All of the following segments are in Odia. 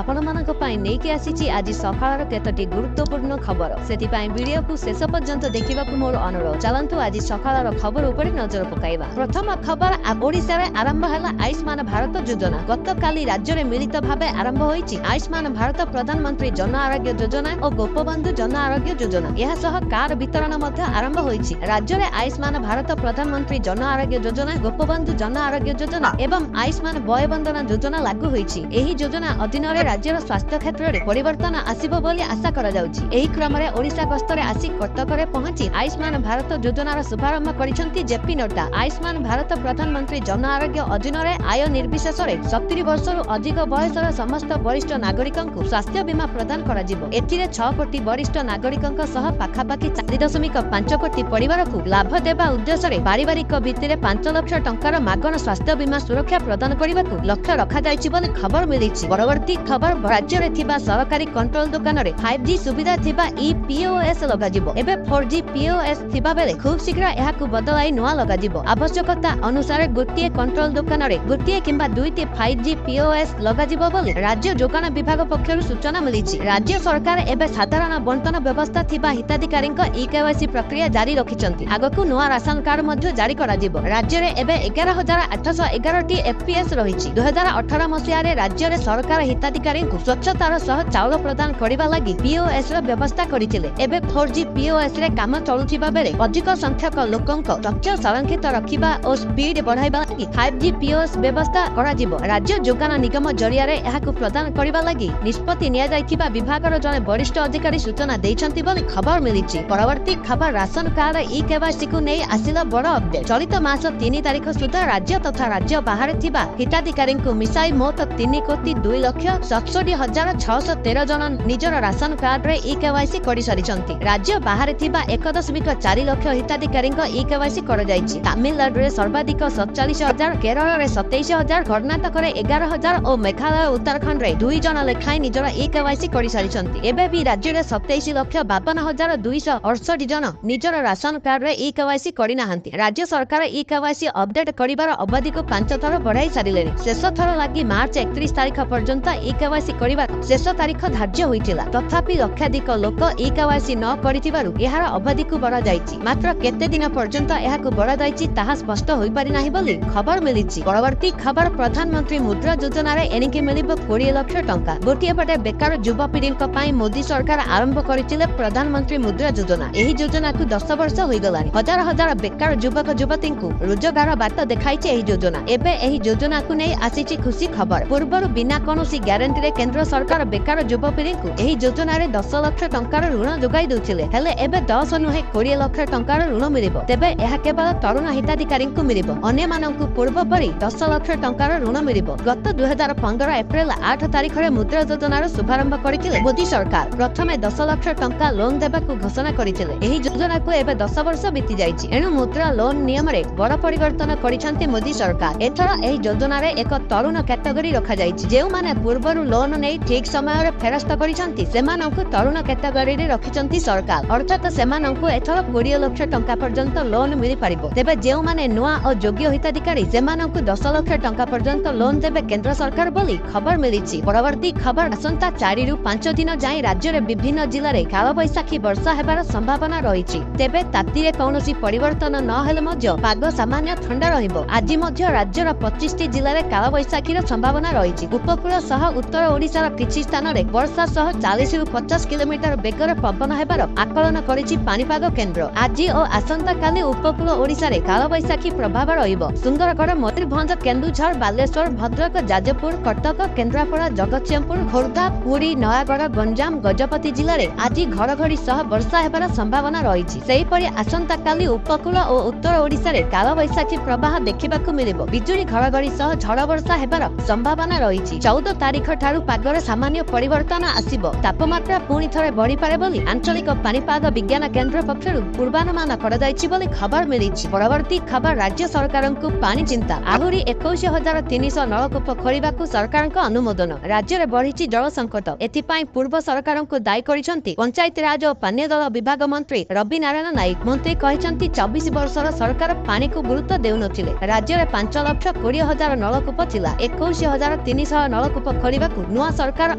ଆପଣମାନଙ୍କ ପାଇଁ ନେଇକି ଆସିଛି ଆଜି ସକାଳର କେତୋଟି ଗୁରୁତ୍ୱପୂର୍ଣ୍ଣ ଖବର। ସେଥିପାଇଁ ଭିଡିଓକୁ ଶେଷ ପର୍ଯ୍ୟନ୍ତ ଦେଖିବାକୁ ମୋର ଅନୁରୋଧ। ଚାଲନ୍ତୁ ଆଜି ସକାଳର ଖବର ଉପରେ ନଜର ପକାଇବା। ପ୍ରଥମ ଖବର, ଓଡ଼ିଶାରେ ଆରମ୍ଭ ହେଲା ଆୟୁଷ୍ମାନ ଭାରତ ଯୋଜନା। ଗତକାଲି ରାଜ୍ୟରେ ମିଳିତ ଭାବେ ଆରମ୍ଭ ହୋଇଛି ଆୟୁଷ୍ମାନ ଭାରତ ପ୍ରଧାନମନ୍ତ୍ରୀ ଜନ ଆରୋଗ୍ୟ ଯୋଜନା ଓ ଗୋପବନ୍ଧୁ ଜନ ଆରୋଗ୍ୟ ଯୋଜନା। ଏହା ସହ କାର୍ଡ ବିତରଣ ମଧ୍ୟ ଆରମ୍ଭ ହୋଇଛି। ରାଜ୍ୟରେ ଆୟୁଷ୍ମାନ ଭାରତ ପ୍ରଧାନମନ୍ତ୍ରୀ ଜନ ଆରୋଗ୍ୟ ଯୋଜନା, ଗୋପବନ୍ଧୁ ଜନ ଆରୋଗ୍ୟ ଯୋଜନା ଏବଂ ଆୟୁଷ୍ମାନ ବୟବନ୍ଦନା ଯୋଜନା ଲାଗୁ ହୋଇଛି। ଏହି ଯୋଜନା ଅଧୀନରେ ରାଜ୍ୟର ସ୍ୱାସ୍ଥ୍ୟ କ୍ଷେତ୍ରରେ ପରିବର୍ତ୍ତନ ଆସିବ ବୋଲି ଆଶା କରାଯାଉଛି। ଏହି କ୍ରମରେ ଓଡ଼ିଶା ଗସ୍ତରେ ଆସି କଟକରେ ପହଞ୍ଚି ଆୟୁଷ୍ମାନ ଭାରତ ଯୋଜନାର ଶୁଭାରମ୍ଭ କରିଛନ୍ତି ଜେପି ନଡ୍ଡା। ଆୟୁଷ୍ମାନ ଭାରତ ପ୍ରଧାନମନ୍ତ୍ରୀ ଜନ ଆରୋଗ୍ୟ ଅଧୀନରେ ଆୟ ନିର୍ବିଶେଷରେ 70 ବର୍ଷରୁ ଅଧିକ ବୟସର ସମସ୍ତ ବରିଷ୍ଠ ନାଗରିକଙ୍କୁ ସ୍ୱାସ୍ଥ୍ୟ ବୀମା ପ୍ରଦାନ କରାଯିବ। ଏଥିରେ 6 କୋଟି ବରିଷ୍ଠ ନାଗରିକଙ୍କ ସହ ପାଖାପାଖି 4.5 କୋଟି ପରିବାରକୁ ଲାଭ ଦେବା ଉଦ୍ଦେଶ୍ୟରେ ପାରିବାରିକ ଭିତ୍ତିରେ 5 ଲକ୍ଷ ଟଙ୍କାର ମାଗଣା ସ୍ୱାସ୍ଥ୍ୟ ବୀମା ସୁରକ୍ଷା ପ୍ରଦାନ କରିବାକୁ ଲକ୍ଷ୍ୟ ରଖାଯାଇଛି ବୋଲି ଖବର ମିଳିଛି। ପରବର୍ତ୍ତୀ ଖବର, ରାଜ୍ୟରେ ଥିବା ସରକାରୀ କଣ୍ଟ୍ରୋଲ ଦୋକାନରେ 5G ସୁବିଧା ଥିବା POS ଲଗାଯିବ। ଏବେ 4G POS ଥିବା ବେଳେ ଖୁବ୍ ଶୀଘ୍ର ଏହାକୁ ବଦଳାଇ ନୂଆ ଲଗାଯିବ। ଆବଶ୍ୟକତା ଅନୁସାରେ ଗୋଟିଏ କଣ୍ଟ୍ରୋଲ ଦୋକାନରେ ଗୋଟିଏ କିମ୍ବା 2ଟି 5G POS ଲଗାଯିବ ବୋଲି ରାଜ୍ୟ ଯୋଗାଣ ବିଭାଗ ପକ୍ଷରୁ ସୂଚନା ମିଳିଛି। ରାଜ୍ୟ ସରକାର ଏବେ ସାଧାରଣ ବଣ୍ଟନ ବ୍ୟବସ୍ଥା ଥିବା ହିତାଧିକାରୀଙ୍କ EKYC ପ୍ରକ୍ରିୟା ଜାରି ରଖିଛନ୍ତି। ଆଗକୁ ନୂଆ ରାସନ କାର୍ଡ ମଧ୍ୟ ଜାରି କରାଯିବ। ରାଜ୍ୟରେ ଏବେ 11,811ଟି FPS ରହିଛି। 2018 ମସିହାରେ ରାଜ୍ୟରେ ସରକାର ହିତାଧିକାରୀଙ୍କୁ ସ୍ୱଚ୍ଛତାର ସହ ଚାଉଳ ପ୍ରଦାନ କରିବା ଲାଗି POS ର ବ୍ୟବସ୍ଥା କରିଥିଲେ। ଏବେ 4G POS ରେ କାମ ଚଳୁଥିବା ବେଳେ ଅଧିକ ସଂଖ୍ୟକ ଲୋକଙ୍କ ତଥ୍ୟ ସଂରକ୍ଷିତ ରଖିବା ଓ ସ୍ପିଡ୍ ବଢାଇବା ଲାଗି 5G POS ବ୍ୟବସ୍ଥା କରାଯିବ। ରାଜ୍ୟ ଯୋଗାଣ ନିଗମ ଜରିଆରେ ଏହାକୁ ପ୍ରଦାନ କରିବା ଲାଗି ନିଷ୍ପତ୍ତି ନିଆଯାଇଥିବା ବିଭାଗର ଜଣେ ବରିଷ୍ଠ ଅଧିକାରୀ ସୂଚନା ଦେଇଛନ୍ତି ବୋଲି ଖବର ମିଳିଛି। ପରବର୍ତ୍ତୀ ଖବର, ରାସନ କାର୍ଡ EKYC କୁ ନେଇ ଆସିଲା ବଡ଼ ଅପଡେଟ୍। ଚଳିତ ମାସ 3 ତାରିଖ ସୁଦ୍ଧା ରାଜ୍ୟ ତଥା ରାଜ୍ୟ ବାହାରେ ଥିବା ହିତାଧିକାରୀଙ୍କୁ ମିଶାଇ ମୋଟ 3,67,613 ଜଣ ନିଜର ରାସନ କାର୍ଡରେ EKYC କରିସାରିଛନ୍ତି। ରାଜ୍ୟ ବାହାରେ ଥିବା 1.4 ଲକ୍ଷ ହିତାଧିକାରୀଙ୍କ EKYC କରାଯାଇଛି। ତାମିଲନାଡୁରେ ସର୍ବାଧିକ 47,000, କେରଳରେ 27,000, କର୍ଣ୍ଣାଟକରେ 11,000 ଓ ମେଘାଳୟ ଉତ୍ତରାଖଣ୍ଡରେ 2 ଜଣ ଲେଖାଏଁ ନିଜର EKYC କରିସାରିଛନ୍ତି। ଏବେ ବି ରାଜ୍ୟରେ 27,52,268 ଜଣ ନିଜର ରାସନ କାର୍ଡରେ EKYC କରିନାହାନ୍ତି। ରାଜ୍ୟ ସରକାର EKYC ଅପଡେଟ୍ କରିବାର ଅବଧିକୁ 5 ଥର ବଢାଇ ସାରିଲେଣି। ଶେଷ ଥର ଲାଗି ମାର୍ଚ୍ଚ 31 ତାରିଖ ପର୍ଯ୍ୟନ୍ତ EKYC କରିବା ଶେଷ ତାରିଖ ଧାର୍ଯ୍ୟ ହୋଇଥିଲା। ତଥାପି ଲକ୍ଷାଧିକ ଲୋକ EKYC ନ କରିଥିବାରୁ ଏହାର ଅବଧିକୁ ବଢାଯାଇଛି। ମାତ୍ର କେତେ ଦିନ ପର୍ଯ୍ୟନ୍ତ ଏହାକୁ ବଢାଯାଇଛି ତାହା ସ୍ପଷ୍ଟ ହୋଇପାରି ନାହିଁ ବୋଲି ଖବର ମିଳିଛି। ପରବର୍ତ୍ତୀ ଖବର, ପ୍ରଧାନମନ୍ତ୍ରୀ ମୁଦ୍ରା ଯୋଜନାରେ ଏଣିକି ମିଳିବ 20 ଲକ୍ଷ ଟଙ୍କା। ଗୋଟିଏ ପଟେ ବେକାର ଯୁବପିଢିଙ୍କ ପାଇଁ ମୋଦି ସରକାର ଆରମ୍ଭ କରିଥିଲେ ପ୍ରଧାନମନ୍ତ୍ରୀ ମୁଦ୍ରା ଯୋଜନା। ଏହି ଯୋଜନାକୁ 10 ବର୍ଷ ହୋଇଗଲାଣି। ହଜାର ହଜାର ବେକାର ଯୁବକ ଯୁବତୀଙ୍କୁ ରୋଜଗାର ବାଟ ଦେଖାଇଛି ଏହି ଯୋଜନା। ଏବେ ଏହି ଯୋଜନାକୁ ନେଇ ଆସିଛି ଖୁସି ଖବର। ପୂର୍ବରୁ ବିନା କୌଣସି ଗ୍ୟାରେଣ୍ଟିରେ କେନ୍ଦ୍ର ସରକାର ବେକାର ଯୁବପିଢିଙ୍କୁ ଏହି ଯୋଜନାରେ 10 ଲକ୍ଷ ଟଙ୍କାର ଋଣ ଯୋଗାଇ ଦେଉଥିଲେ। ହେଲେ ଏବେ 10 ନୁହେଁ 20 ଲକ୍ଷ ଟଙ୍କାର ଋଣ ମିଳିବ। ତେବେ ଏହା କେବଳ ତରୁଣ ହିତାଧିକାରୀଙ୍କୁ ମିଳିବ। ଅନ୍ୟମାନଙ୍କୁ ପୂର୍ବ ପରି 10 ଲକ୍ଷ ଟଙ୍କାର ଋଣ ମିଳିବ। ଗତ 2015 ଏପ୍ରିଲ 8 ତାରିଖରେ ମୁଦ୍ରା ଯୋଜନାର ଶୁଭାରମ୍ଭ କରିଥିଲେ ମୋଦି ସରକାର। ପ୍ରଥମେ 10 ଲକ୍ଷ ଟଙ୍କା ଲୋନ୍ ଦେବାକୁ ଘୋଷଣା କରିଥିଲେ। ଏହି ଯୋଜନାକୁ ଏବେ 10 ବର୍ଷ ବିତି ଯାଇଛି। ଏଣୁ ମୁଦ୍ରା ଲୋନ୍ ନିୟମରେ ବଡ଼ ପରିବର୍ତ୍ତନ କରିଛନ୍ତି ମୋଦି ସରକାର। ଏଥର ଏହି ଯୋଜନାରେ ଏକ ତରୁଣ କ୍ୟାଟେଗୋରୀ ରଖାଯାଇଛି। ଯେଉଁମାନେ ପୂର୍ବରୁ ଲୋନ୍ ନେଇ ଠିକ୍ ସମୟରେ ଫେରସ୍ତ କରିଛନ୍ତି ସେମାନଙ୍କୁ ତରୁଣ କ୍ୟାଟେଗୋରୀରେ ରଖିଛନ୍ତି ସରକାର। ଅର୍ଥାତ୍ ସେମାନଙ୍କୁ ଏଥର 20 ଲକ୍ଷ ଟଙ୍କା ପର୍ଯ୍ୟନ୍ତ ଲୋନ୍ ମିଳିପାରିବ। ତେବେ ଯେଉଁମାନେ ନୂଆ ଓ ଯୋଗ୍ୟ ହିତାଧିକାରୀ ସେମାନଙ୍କୁ 10 ଲକ୍ଷ ଟଙ୍କା ପର୍ଯ୍ୟନ୍ତ ଲୋନ୍ ଦେବେ କେନ୍ଦ୍ର ସରକାର ବୋଲି ଖବର ମିଳିଛି। ପରବର୍ତ୍ତୀ ଖବର, ଆସନ୍ତା 4 ରୁ 5 ଦିନ ଯାଏଁ ରାଜ୍ୟରେ ବିଭିନ୍ନ ଜିଲ୍ଲାରେ କାଳବୈଶାଖୀ ବର୍ଷା ହେବାର ସମ୍ଭାବନା ରହିଛି। ତେବେ ତାତିରେ କୌଣସି ପରିବର୍ତ୍ତନ ନ ହେଲେ ମଧ୍ୟ ପାଗ ସାମାନ୍ୟ ଥଣ୍ଡା ରହିବ। ଆଜି ମଧ୍ୟ ରାଜ୍ୟର 25ଟି ଜିଲ୍ଲାରେ କାଳବୈଶାଖୀର ସମ୍ଭାବନା ରହିଛି। ଉପକୂଳ ସହ ଉତ୍ତର ଓଡ଼ିଶାର କିଛି ସ୍ଥାନରେ ବର୍ଷା ସହ 40 ରୁ 50 କିଲୋମିଟର ବେଗରେ ପବନ ହେବାର ଆକଳନ କରିଛି ପାଣିପାଗ କେନ୍ଦ୍ର। ଆଜି ଓ ଆସନ୍ତାକାଲି ଉପକୂଳ ଓଡ଼ିଶାରେ କାଳବୈଶାଖୀ ପ୍ରଭାବ ରହିବ। ସୁନ୍ଦରଗଡ଼, ମୟୂରଭଞ୍ଜ, କେନ୍ଦୁଝର, ବାଲେଶ୍ୱର, ଭଦ୍ରକ, ଯାଜପୁର, କଟକ, କେନ୍ଦ୍ରାପଡ଼ା, ଜଗତସିଂହପୁର, ଖୋର୍ଦ୍ଧା, ପୁରୀ, ନୟାଗଡ଼, ଗଞ୍ଜାମ, ଗଜପତି ଜିଲ୍ଲାରେ ଆଜି ଘଡ଼ଘଡ଼ି ସହ ବର୍ଷା ହେବାର ସମ୍ଭାବନା ରହିଛି। ସେହିପରି ଆସନ୍ତାକାଲି ଉପକୂଳ ଓ ଉତ୍ତର ଓଡ଼ିଶାରେ କାଳବୈଶାଖୀ ପ୍ରବାହ ଦେଖିବାକୁ ମିଳିବ। ବିଜୁଳି ଘଡ଼ଘଡ଼ି ସହ ଝଡ଼ ବର୍ଷା ହେବାର ସମ୍ଭାବନା ରହିଛି। 14 ତାରିଖ ଠାରୁ ପାଗରେ ସାମାନ୍ୟ ପରିବର୍ତ୍ତନ ଆସିବ। ତାପମାତ୍ରା ପୁଣି ଥରେ ବଢିପାରେ ବୋଲି ଆଞ୍ଚଳିକ ପାଣିପାଗ ବିଜ୍ଞାନ କେନ୍ଦ୍ର ପକ୍ଷରୁ ପୂର୍ବାନୁମାନ କରାଯାଇଛି ବୋଲି ଖବର ମିଳିଛି। ପରବର୍ତ୍ତୀ ଖବର, ରାଜ୍ୟ ସରକାରଙ୍କୁ ପାଣି ଚିନ୍ତା। ଆହୁରି 21,300 ନଳକୂପ ଖୋଳିବାକୁ ସରକାରଙ୍କ ଅନୁମୋଦନ। ରାଜ୍ୟରେ ବଢିଛି ଜଳ ସଂକଟ। ଏଥିପାଇଁ ପୂର୍ବ ସରକାରଙ୍କୁ ଦାୟୀ କରିଛନ୍ତି ପଞ୍ଚାୟତ ରାଜ ଓ ପାନୀୟ ଜଳ ବିଭାଗ ମନ୍ତ୍ରୀ ରବି ନାରାୟଣ ନାୟକ। ମନ୍ତ୍ରୀ କହିଛନ୍ତି 24 ବର୍ଷର ସରକାର ପାଣିକୁ ଗୁରୁତ୍ୱ ଦେଉନଥିଲେ। ରାଜ୍ୟରେ 5,20,000 ନଳକୂପ ଥିଲା। 21,300 ନଳକୂପ ଖୋଳିବା କରିବାକୁ ନୂଆ ସରକାର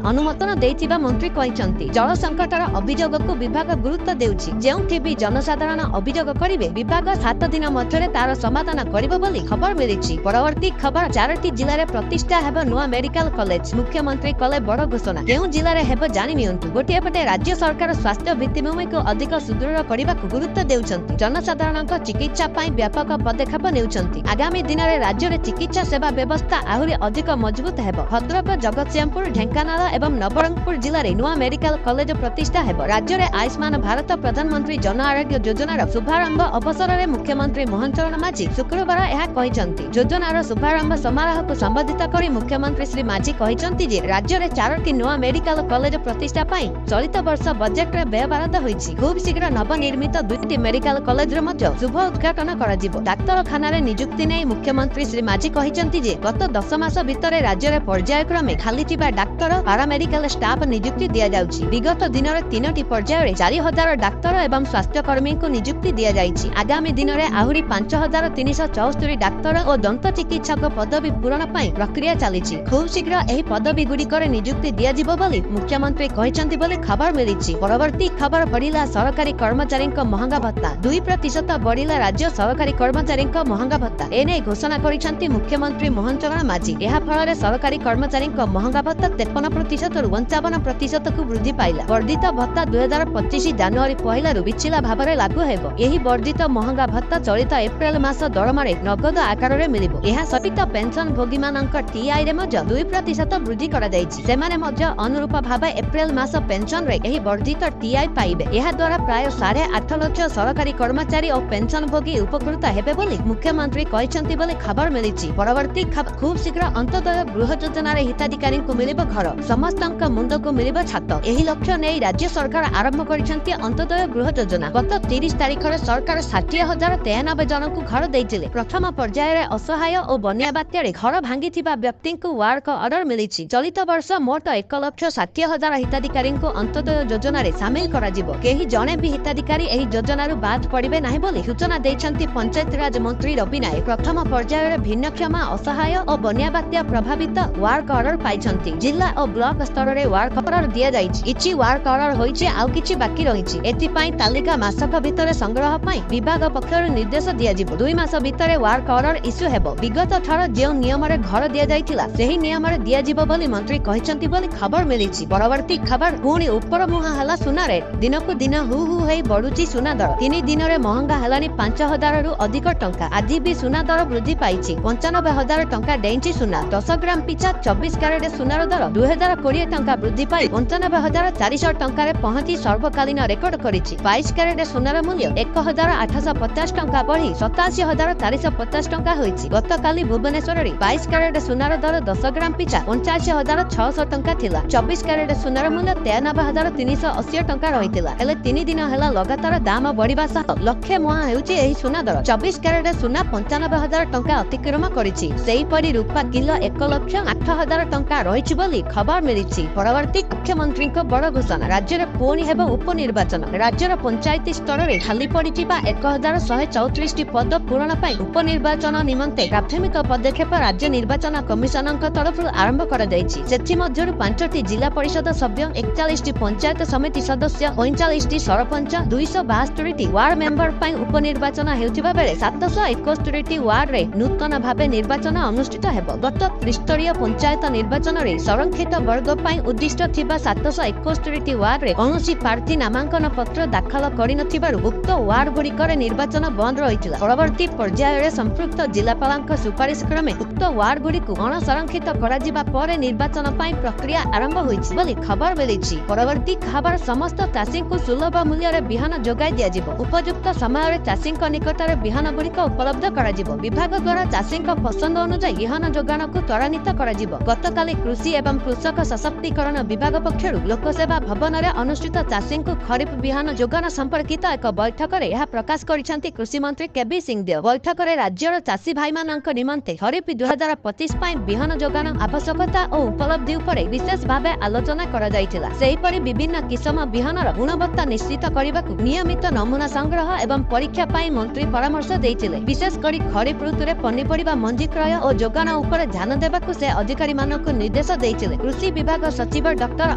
ଅନୁମୋଦନ ଦେଇଥିବା ମନ୍ତ୍ରୀ କହିଛନ୍ତି। ଜଳ ସଂକଟର ଅଭିଯୋଗକୁ ବିଭାଗ ଗୁରୁତ୍ୱ ଦେଉଛି। ଯେଉଁଠି ବି ଜନସାଧାରଣ ଅଭିଯୋଗ କରିବେ ବିଭାଗ 7 ଦିନ ମଧ୍ୟରେ ତାର ସମାଧାନ କରିବ ବୋଲି ଖବର ମିଳିଛି। ପରବର୍ତ୍ତୀ ଖବର 4ଟି ଜିଲ୍ଲାରେ ପ୍ରତିଷ୍ଠା ହେବ ନୂଆ ମେଡିକାଲ କଲେଜ। ମୁଖ୍ୟମନ୍ତ୍ରୀ କଲେ ବଡ଼ ଘୋଷଣା। କେଉଁ ଜିଲ୍ଲାରେ ହେବ ଜାଣି ନିଅନ୍ତୁ। ଗୋଟିଏ ପଟେ ରାଜ୍ୟ ସରକାର ସ୍ୱାସ୍ଥ୍ୟ ଭିତ୍ତିଭୂମିକୁ ଅଧିକ ସୁଦୃଢ଼ କରିବାକୁ ଗୁରୁତ୍ୱ ଦେଉଛନ୍ତି। ଜନସାଧାରଣଙ୍କ ଚିକିତ୍ସା ପାଇଁ ବ୍ୟାପକ ପଦକ୍ଷେପ ନେଉଛନ୍ତି। ଆଗାମୀ ଦିନରେ ରାଜ୍ୟରେ ଚିକିତ୍ସା ସେବା ବ୍ୟବସ୍ଥା ଆହୁରି ଅଧିକ ମଜବୁତ ହେବ। ଭଦ୍ରକ, ଜଗତସିଂହପୁର, ଢେଙ୍କାନାଳ ଏବଂ ନବରଙ୍ଗପୁର ଜିଲ୍ଲାରେ ନୂଆ ମେଡିକାଲ କଲେଜ ପ୍ରତିଷ୍ଠା ହେବ। ରାଜ୍ୟରେ ଆୟୁଷ୍ମାନ ଭାରତ ପ୍ରଧାନମନ୍ତ୍ରୀ ଜନ ଆରୋଗ୍ୟ ଯୋଜନାର ଶୁଭାରମ୍ଭ ଅବସରରେ ମୁଖ୍ୟମନ୍ତ୍ରୀ ମୋହନ ଚରଣ ମାଝୀ ଶୁକ୍ରବାର ଏହା କହିଛନ୍ତି। ଯୋଜନାର ଶୁଭାରମ୍ଭ ସମାରୋହକୁ ସମ୍ବୋଧିତ କରି ମୁଖ୍ୟମନ୍ତ୍ରୀ ଶ୍ରୀ ମାଝୀ କହିଛନ୍ତି ଯେ ରାଜ୍ୟରେ 4ଟି ନୂଆ ମେଡିକାଲ କଲେଜ ପ୍ରତିଷ୍ଠା ପାଇଁ ଚଳିତ ବର୍ଷ ବଜେଟରେ ବ୍ୟୟବରାଦ ହୋଇଛି। ଖୁବ୍ ଶୀଘ୍ର ନବନିର୍ମିତ 2ଟି ମେଡିକାଲ କଲେଜର ମଧ୍ୟ ଶୁଭ ଉଦ୍ଘାଟନ କରାଯିବ। ଡାକ୍ତରଖାନାରେ ନିଯୁକ୍ତି ନେଇ ମୁଖ୍ୟମନ୍ତ୍ରୀ ଶ୍ରୀ ମାଝୀ କହିଛନ୍ତି ଯେ ଗତ 10 ମାସ ଭିତରେ ରାଜ୍ୟରେ ପର୍ଯ୍ୟାୟକ୍ରମେ ଖାଲି ଥିବା ଡାକ୍ତର, ପାରାମେଡିକାଲ ଷ୍ଟାଫ ନିଯୁକ୍ତି ଦିଆଯାଉଛି। ବିଗତ ଦିନରେ 3ଟି ପର୍ଯ୍ୟାୟରେ 4000 ଡାକ୍ତର ଏବଂ ସ୍ୱାସ୍ଥ୍ୟକର୍ମୀଙ୍କୁ ନିଯୁକ୍ତି ଦିଆଯାଇଛି। ଆଗାମୀ ଦିନରେ ଆହୁରି 5374 ଡାକ୍ତର ଓ ଦନ୍ତ ଚିକିତ୍ସକ ପଦବୀ ପୂରଣ ପାଇଁ ପ୍ରକ୍ରିୟା ଚାଲିଛି। ଖୁବ୍ ଶୀଘ୍ର ଏହି ପଦବୀ ଗୁଡ଼ିକରେ ନିଯୁକ୍ତି ଦିଆଯିବ ବୋଲି ମୁଖ୍ୟମନ୍ତ୍ରୀ କହିଛନ୍ତି ବୋଲି ଖବର ମିଳିଛି। ପରବର୍ତ୍ତୀ ଖବର ବଢ଼ିଲା ସରକାରୀ କର୍ମଚାରୀଙ୍କ ମହଙ୍ଗା ଭତ୍ତା। 2% ବଢ଼ିଲା ରାଜ୍ୟ ସରକାରୀ କର୍ମଚାରୀଙ୍କ ମହଙ୍ଗା ଭତ୍ତା। ଏନେଇ ଘୋଷଣା କରିଛନ୍ତି ମୁଖ୍ୟମନ୍ତ୍ରୀ ମୋହନ ଚରଣ ମାଝୀ। ଏହା ଫଳରେ ସରକାରୀ କର୍ମଚାରୀଙ୍କ ମହଙ୍ଗା ଭତ୍ତା 53%ରୁ 55%କୁ ବୃଦ୍ଧି ପାଇଲା। ବର୍ଦ୍ଧିତ ଭତ୍ତା 2025 ଜାନୁଆରୀ 1ରୁ ବିଛିଲା ଭାବରେ ଲାଗୁ ହେବ। ଏହି ବର୍ଦ୍ଧିତ ମହଙ୍ଗା ଭତ୍ତା ଚଳିତ ଏପ୍ରିଲ ମାସ ଦରମାରେ ନଗଦ ଆକାରରେ ମିଳିବ। ଏହା ସହିତ ପେନସନ ଭୋଗୀମାନଙ୍କ ଟିଆଇରେ ମଧ୍ୟ 2% ବୃଦ୍ଧି କରାଯାଇଛି। ସେମାନେ ମଧ୍ୟ ଅନୁରୂପ ଭାବେ ଏପ୍ରିଲ ମାସ ପେନସନରେ ଏହି ବର୍ଦ୍ଧିତ ଟିଆଇ ପାଇବେ। ଏହା ଦ୍ୱାରା ପ୍ରାୟ 8.5 ଲକ୍ଷ ସରକାରୀ କର୍ମଚାରୀ ଓ ପେନସନ ଭୋଗୀ ଉପକୃତ ହେବେ ବୋଲି ମୁଖ୍ୟମନ୍ତ୍ରୀ କହିଛନ୍ତି ବୋଲି ଖବର ମିଳିଛି। ପରବର୍ତ୍ତୀ ଖୁବ୍ ଶୀଘ୍ର ଅନ୍ତୋଦୟ ଗୃହ ଯୋଜନାରେ ହିତାଧିକାରୀଙ୍କୁ ମିଳିବ ଘର, ସମସ୍ତଙ୍କ ମୁଣ୍ଡକୁ ମିଳିବ ଛାତ। ଏହି ଲକ୍ଷ୍ୟ ନେଇ ରାଜ୍ୟ ସରକାର ଆରମ୍ଭ କରିଛନ୍ତି ଅନ୍ତୋଦୟ ଗୃହ ଯୋଜନା। ଗତ 30 ତାରିଖରେ ସରକାର 60,093 ଜଣଙ୍କୁ ଘର ଦେଇଥିଲେ। ପ୍ରଥମ ପର୍ଯ୍ୟାୟରେ ଅସହାୟ ଓ ବନ୍ୟା ବାତ୍ୟାରେ ଘର ଭାଙ୍ଗିଥିବା ବ୍ୟକ୍ତିଙ୍କୁ ୱାର୍କ ଅର୍ଡର ମିଳିଛି। ଚଳିତ ବର୍ଷ ମୋଟ 1,60,000 ହିତାଧିକାରୀଙ୍କୁ ଅନ୍ତୋଦୟ ଯୋଜନାରେ ସାମିଲ କରାଯିବ। କେହି ଜଣେ ବି ହିତାଧିକାରୀ ଏହି ଯୋଜନାରୁ ବାଦ ପଡ଼ିବେ ନାହିଁ ବୋଲି ସୂଚନା ଦେଇଛନ୍ତି ପଞ୍ଚାୟତିରାଜ ମନ୍ତ୍ରୀ ରବି ନାୟକ। ପ୍ରଥମ ପର୍ଯ୍ୟାୟରେ ଭିନ୍ନକ୍ଷମ, ଅସହାୟ ଓ ବନ୍ୟା ବାତ୍ୟା ପ୍ରଭାବିତ ୱାର୍କ ଅର୍ଡର ପାଇଛନ୍ତି। ଜିଲ୍ଲା ଓ ବ୍ଲକ ସ୍ତରରେ ୱାର୍କ ଅର୍ଡର ଦିଆଯାଇଛି। କିଛି ୱାର୍କ ଅର୍ଡର ହୋଇଛି, ଆଉ କିଛି ବାକି ରହିଛି। ଏଥିପାଇଁ ତାଲିକା ମାସକ ଭିତରେ ସଂଗ୍ରହ ପାଇଁ ବିଭାଗ ପକ୍ଷରୁ ନିର୍ଦ୍ଦେଶ ଦିଆଯିବ। 2 ମାସ ଭିତରେ ୱାର୍କ ଅର୍ଡର ଇସ୍ୟୁ ହେବ। ବିଗତ ଥର ଯେଉଁ ନିୟମରେ ଘର ଦିଆଯାଇଥିଲା ସେହି ନିୟମରେ ଦିଆଯିବ ବୋଲି ମନ୍ତ୍ରୀ କହିଛନ୍ତି ବୋଲି ଖବର ମିଳିଛି। ପରବର୍ତ୍ତୀ ଖବର ପୁଣି ଉପରମୁହାଁ ହେଲା ସୁନା ରେଟ୍। ଦିନକୁ ଦିନ ହୁ ହୁ ହେଇ ବଢୁଛି ସୁନା ଦର। 3 ଦିନରେ ମହଙ୍ଗା ହେଲାଣି 5000ରୁ ଅଧିକ ଟଙ୍କା। ଆଜି ବି ସୁନା ଦର ବୃଦ୍ଧି ପାଇଛି। 95,000 ଟଙ୍କା ଡେଇଁଛି ସୁନା। 10 ଗ୍ରାମ ପିଛା 24 କ୍ୟାରେଟ ସୁନାର ଦର 2020 ଟଙ୍କା ବୃଦ୍ଧି ପାଇ 95,400 ଟଙ୍କାରେ ପହଞ୍ଚି ସର୍ବକାଳୀନ ରେକର୍ଡ କରିଛି। 22 କ୍ୟାରେଟ ସୁନାର ମୂଲ୍ୟ 1,850 ଟଙ୍କା ବଢି 87,450 ଟଙ୍କା ହୋଇଛି। ଗତକାଲି ଭୁବନେଶ୍ୱରରେ 22 କ୍ୟାରେଟ ସୁନାର ଦର 10 ଗ୍ରାମ ପିଛା 79,600 ଟଙ୍କା ଥିଲା। 24 କ୍ୟାରେଟ ସୁନାର ମୂଲ୍ୟ 93,380 ଟଙ୍କା ରହିଥିଲା। ହେଲେ 3 ଦିନ ହେଲା ଲଗାତାର ଦାମ ବଢିବା ସହ ଲକ୍ଷେ ମୁହାଁ ହେଉଛି ଏହି ସୁନା ଦର। 24 କ୍ୟାରେଟ ସୁନା 95,000 ଟଙ୍କା ଅତିକ୍ରମ କରିଛି। ସେହିପରି ରୂପା କିଲୋ 1,08,000 ଟଙ୍କା ରହିଛି ବୋଲି ଖବର ମିଳିଛି। ପରବର୍ତ୍ତୀ ମୁଖ୍ୟମନ୍ତ୍ରୀଙ୍କ ବଡ଼ ଘୋଷଣା। ରାଜ୍ୟରେ ପୁଣି ହେବ ଉପନିର୍ବାଚନ। ରାଜ୍ୟର ପଞ୍ଚାୟତ ସ୍ତରରେ ଖାଲି ପଡ଼ିଥିବା 1,134ଟି ପଦ ପୂରଣ ପାଇଁ ଉପନିର୍ବାଚନ ନିମନ୍ତେ ପ୍ରାଥମିକ ପଦକ୍ଷେପ ରାଜ୍ୟ ନିର୍ବାଚନ କମିଶନଙ୍କ ତରଫରୁ ଆରମ୍ଭ କରାଯାଇଛି। ସେଥିମଧ୍ୟରୁ 5ଟି ଜିଲ୍ଲା ପରିଷଦ ସଭ୍ୟ, 41ଟି ପଞ୍ଚାୟତ ସମିତି ସଦସ୍ୟ, 45ଟି ସରପଞ୍ଚ, 272ଟି ୱାର୍ଡ ମେମ୍ବର ପାଇଁ ଉପନିର୍ବାଚନ ହେଉଥିବା ବେଳେ 771ଟି ୱାର୍ଡରେ ନୂତନ ଭାବେ ନିର୍ବାଚନ ଅନୁଷ୍ଠିତ ହେବ। ଗତ ତ୍ରିସ୍ତରୀୟ ପଞ୍ଚାୟତ ନିର୍ବାଚନରେ ସଂରକ୍ଷିତ ବର୍ଗ ପାଇଁ ଉଦ୍ଦିଷ୍ଟ ଥିବା 771ଟି ୱାର୍ଡରେ କୌଣସି ପ୍ରାର୍ଥୀ ନାମାଙ୍କନ ପତ୍ର ଦାଖଲ କରିନଥିବାରୁ ଉକ୍ତ ୱାର୍ଡ ଗୁଡ଼ିକରେ ନିର୍ବାଚନ ବନ୍ଦ ରହିଥିଲା। ପରବର୍ତ୍ତୀ ପର୍ଯ୍ୟାୟରେ ସମ୍ପୃକ୍ତ ଜିଲ୍ଲାପାଳଙ୍କ ସୁପାରିଶ କ୍ରମେ ଉକ୍ତ ୱାର୍ଡ ଗୁଡ଼ିକୁ ଅଣସଂରକ୍ଷିତ କରାଯିବା ପରେ ନିର୍ବାଚନ ପାଇଁ ପ୍ରକ୍ରିୟା ଆରମ୍ଭ ହୋଇଛି ବୋଲି ଖବର ମିଳିଛି। ପରବର୍ତ୍ତୀ ଖବର ସମସ୍ତ ଚାଷୀଙ୍କୁ ସୁଲଭ ମୂଲ୍ୟରେ ବିହନ ଯୋଗାଇ ଦିଆଯିବ। ଉପଯୁକ୍ତ ସମୟରେ ଚାଷୀଙ୍କ ନିକଟରେ ବିହନ ଗୁଡ଼ିକ ଉପଲବ୍ଧ କରାଯିବ। ବିଭାଗ ଦ୍ୱାରା ଚାଷୀଙ୍କ ପସନ୍ଦ ଅନୁଯାୟୀ ବିହନ ଯୋଗାଣକୁ ତ୍ୱରାନ୍ୱିତ କରାଯିବ। ଗତକାଲି କୃଷି ଏବଂ କୃଷକ ସଶକ୍ତିକରଣ ବିଭାଗ ପକ୍ଷରୁ ଲୋକସେବା ଭବନରେ ଅନୁଷ୍ଠିତ ଚାଷୀଙ୍କୁ ଖରିଫ ବିହନ ଯୋଗାଣ ସମ୍ପର୍କିତ ଏକ ବୈଠକରେ ଏହା ପ୍ରକାଶ କରିଛନ୍ତି କୃଷିମନ୍ତ୍ରୀ କେବି ସିଂହଦେଓ। ବୈଠକରେ ରାଜ୍ୟର ଚାଷୀ ଭାଇମାନଙ୍କ ନିମନ୍ତେ ଖରିଫ 2025 ପାଇଁ ବିହନ ଯୋଗାଣ ଆବଶ୍ୟକତା ଓ ଉପଲବ୍ଧି ଉପରେ ବିଶେଷ ଭାବେ ଆଲୋଚନା କରାଯାଇଥିଲା। ସେହିପରି ବିଭିନ୍ନ କିସମ ବିହନର ଗୁଣବତ୍ତା ନିଶ୍ଚିତ କରିବାକୁ ନିୟମିତ ନମୁନା ସଂଗ୍ରହ ଏବଂ ପରୀକ୍ଷା ପାଇଁ ମନ୍ତ୍ରୀ ପରାମର୍ଶ ଦେଇଥିଲେ। ବିଶେଷ କରି ଖରିଫ ଋତୁରେ ପନିପରିବା ମଞ୍ଜି କ୍ରୟ ଓ ଯୋଗାଣ ଉପରେ ଧ୍ୟାନ ଦେବାକୁ ସେ ଅଧିକାରୀମାନଙ୍କୁ ନିର୍ଦ୍ଦେଶ निर्देश देइथिले। कृषि विभाग सचिव डॉक्टर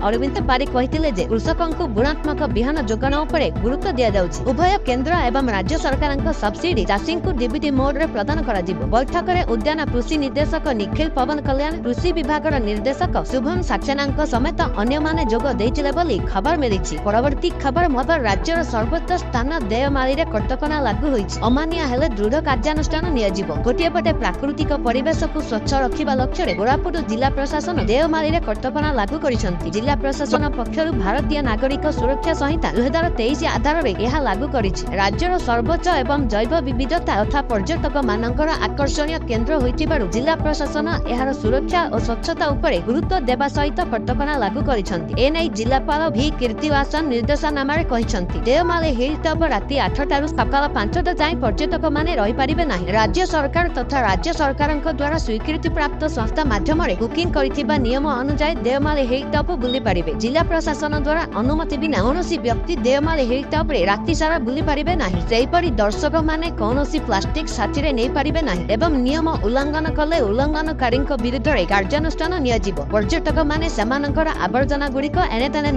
अरविंद पारिक कहिथिले जे कृषकंकु गुणात्मक बिहन जोगाण उपरे गुरुत्व दिया जाउछि। उभय केंद्र एवं राज्य सरकारक सब्सिडी चाषींकु डीबीटी मोड रे प्रदान करा जिवो। बैठक रे उद्यान कृषि निर्देशक निखिल पवन कल्याण, कृषि विभागर निर्देशक शुभम सक्सेनाଙ୍କ समेत अन्य माने जोग देइथिले बोली खबर मिलिछि। परवर्ती खबर मुताबिक राज्यर सर्वोच्च स्थान देवमाली रे कटकणा लागू होइछि। अमानिया हेले दृढ़ कार्यानुष्ठान नियाजिवो। गोटिए पटे प्राकृतिक परिवेश को स्वच्छ रखिबा लक्ष्य रे कोरापुट जिला प्रशासन देवमाली रे कटकणा लागू करिसंति। जिला प्रशासन पक्षरु भारतीय नागरिक सुरक्षा संहिता 2023 आधार रे एहा लागू करिछि। राज्यर सर्वोच्च एवं जैव विविधता तथा पर्यटक मानकर आकर्षणीय केंद्र होइतिबारु जिला प्रशासन एहार सुरक्षा और स्वच्छता उपरे गुरुत्व देबा सहित कटकणा लागू करिसंति। एनै जिलापाल भी कीर्तिवासन निर्देशनामा कहिसंति। देवमाली हिल टॉप राति 8 टारु सकाळ 5टा जाय पर्यटक माने रहि परिबे नाही। राज्य सरकार तथा राज्य सरकारक द्वारा स्वीकृति प्राप्त संस्था माध्यम रे बुकिंग करिथिबा नियम अनुसार देवमाली हिल टॉप बुली परिबे। जिला प्रशासन द्वारा अनुमति बिना कौनसी व्यक्ति देवमाली हिल टॉप रे राति सारा बुली परिबे नाही। सेहिपरि दर्शक माने कौनसी प्लास्टिक साथी रे नै परिबे नाही एवं नियम उल्लंघन कले उल्लंघनकारीक विरुद्ध रे कार्यानुष्ठान नियाजिवो। पर्यटक माने सेमानकर आवर्जना गुड़िक एने तेने